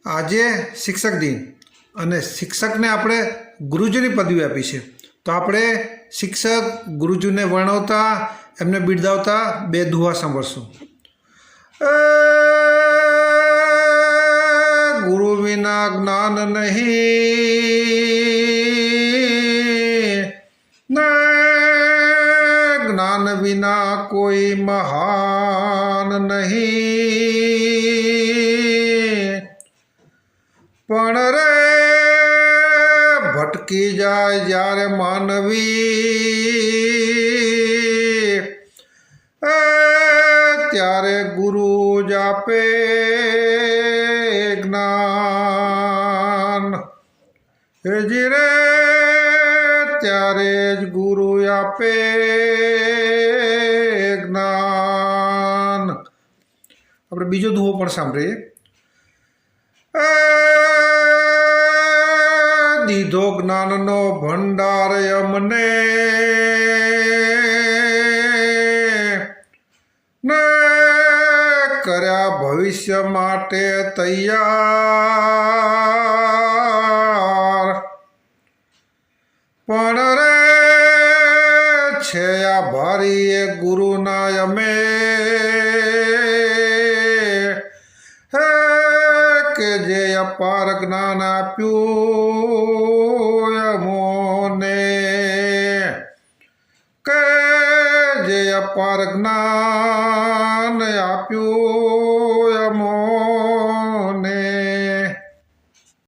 આજે શિક્ષક દિન અને શિક્ષકને આપણે ગુરુજીની પદવી આપી છે, તો આપણે શિક્ષક ગુરુજીને વર્ણવતા એમને બિરદાવતા બે દુહા સાંભળશું. ગુરુ વિના જ્ઞાન નહીં, ને જ્ઞાન વિના કોઈ મહાન નહીં. પણ રે ભટકી જાય જ્યારે માનવી, ત્યારે ગુરુ જ આપે જ્ઞાન. હેજી રે ત્યારે જ ગુરુ આપે જ્ઞાન. આપણે બીજો દુહો પણ સાંભળીએ. દીધો જ્ઞાનનો ભંડાર અમને, ને કર્યા ભવિષ્ય માટે તૈયાર. પણ રે છે આભારી એ ગુરુના અમે, કે જે અપાર જ્ઞાન આપ્યું અમોને, કે જે અપાર જ્ઞાન